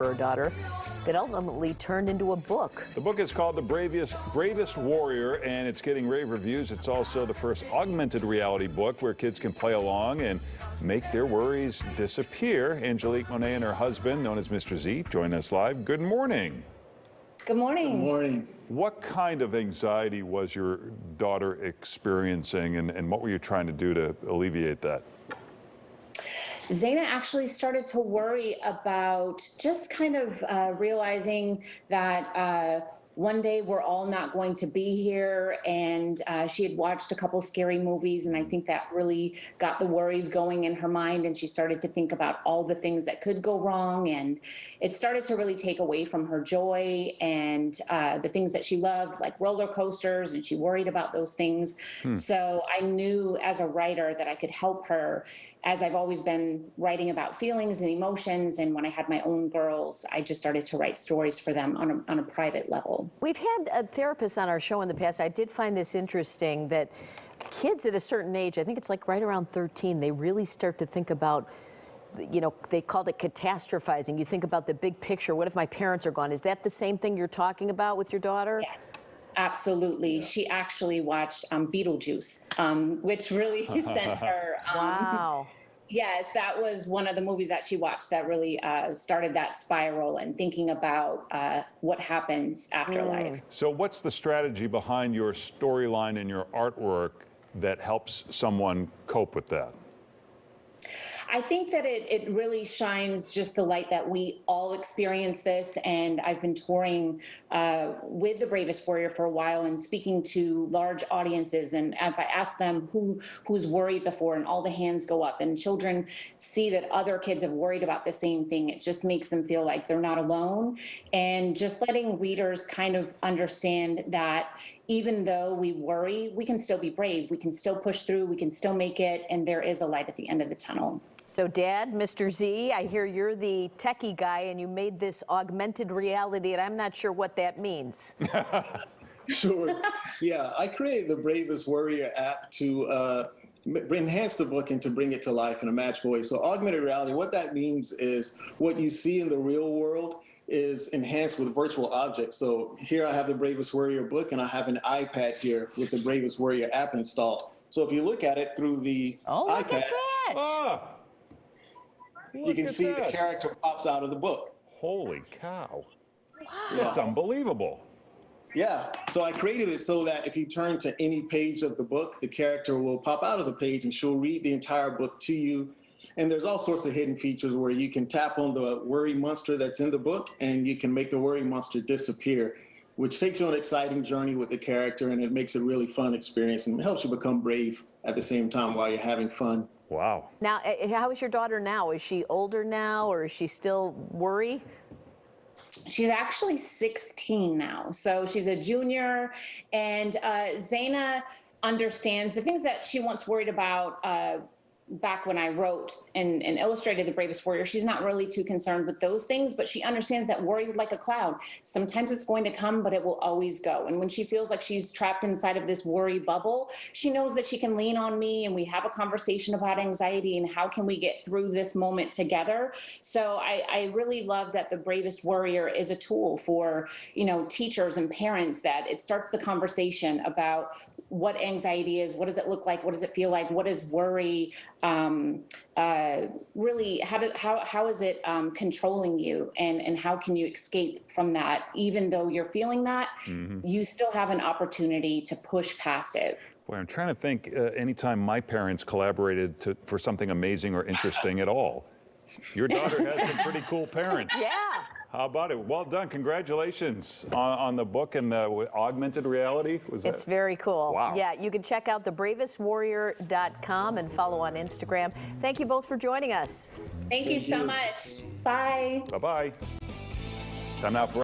her daughter that ultimately turned into a book. The book is called The Bravest Warrior, and it's getting rave reviews. It's also the first augmented reality book where kids can play along and make their worries disappear. Angelique Monet and her husband, known as Mr. Z, join us live. Good morning. Good morning. Good morning. What kind of anxiety was your daughter experiencing, and what were you trying to do to alleviate that? Zaina actually started to worry about just kind of realizing that one day we're all not going to be here, and she had watched a couple scary movies, and I think that really got the worries going in her mind, and she started to think about all the things that could go wrong, and it started to really take away from her joy and the things that she loved, like roller coasters, and she worried about those things. So I knew as a writer that I could help her, as I've always been writing about feelings and emotions. And when I had my own girls, I just started to write stories for them on a private level. We've had a therapist on our show in the past. I did find this interesting that kids at a certain age, I think it's like right around 13, they really start to think about, you know, they called it catastrophizing. You think about the big picture. What if my parents are gone? Is that the same thing you're talking about with your daughter? Yes. Absolutely. She actually watched Beetlejuice, which really sent her. Wow. Yes, that was one of the movies that she watched that really started that spiral and thinking about what happens after life. So what's the strategy behind your storyline and your artwork that helps someone cope with that? I think that it really shines just the light that we all experience this. And I've been touring with The Bravest Warrior for a while and speaking to large audiences. And if I ask them who's worried before, and all the hands go up, and children see that other kids have worried about the same thing, it just makes them feel like they're not alone. And just letting readers kind of understand that even though we worry, we can still be brave. We can still push through. We can still make it. And there is a light at the end of the tunnel. So, Dad, Mr. Z, I hear you're the techie guy and you made this augmented reality, and I'm not sure what that means. Sure. Yeah, I created the Bravest Warrior app to enhance the book and to bring it to life in a magical way. So augmented reality, what that means is what you see in the real world is enhanced with virtual objects. So here I have the Bravest Warrior book, and I have an iPad here with the Bravest Warrior app installed. So if you look at it through the Oh, look iPad, at that. you can see the character pops out of the book. Holy cow. Wow. That's unbelievable. Yeah, so I created it so that if you turn to any page of the book, the character will pop out of the page and she'll read the entire book to you. And there's all sorts of hidden features where you can tap on the worry monster that's in the book and you can make the worry monster disappear, which takes you on an exciting journey with the character, and it makes it a really fun experience and helps you become brave at the same time while you're having fun. Wow. Now, how is your daughter now? Is she older now, or is she still worry? She's actually 16 now. So she's a junior, and Zaina understands the things that she once worried about back when I wrote and illustrated The Bravest Warrior. She's not really too concerned with those things, but she understands that worry is like a cloud. Sometimes it's going to come, but it will always go. And when she feels like she's trapped inside of this worry bubble, she knows that she can lean on me, and we have a conversation about anxiety and how can we get through this moment together. So I really love that The Bravest Warrior is a tool for, you know, teachers and parents, that it starts the conversation about what anxiety is, what does it look like, what does it feel like, what is worry, really how is it controlling you, and how can you escape from that? Even though you're feeling that, you still have an opportunity to push past it. Boy, I'm trying to think anytime my parents collaborated for something amazing or interesting at all. Your daughter has some pretty cool parents. Yeah. How about it? Well done. Congratulations on the book and the augmented reality. It's very cool. Wow. Yeah, you can check out thebravestwarrior.com and follow on Instagram. Thank you both for joining us. Thank you so much. Bye. Bye-bye. Time now for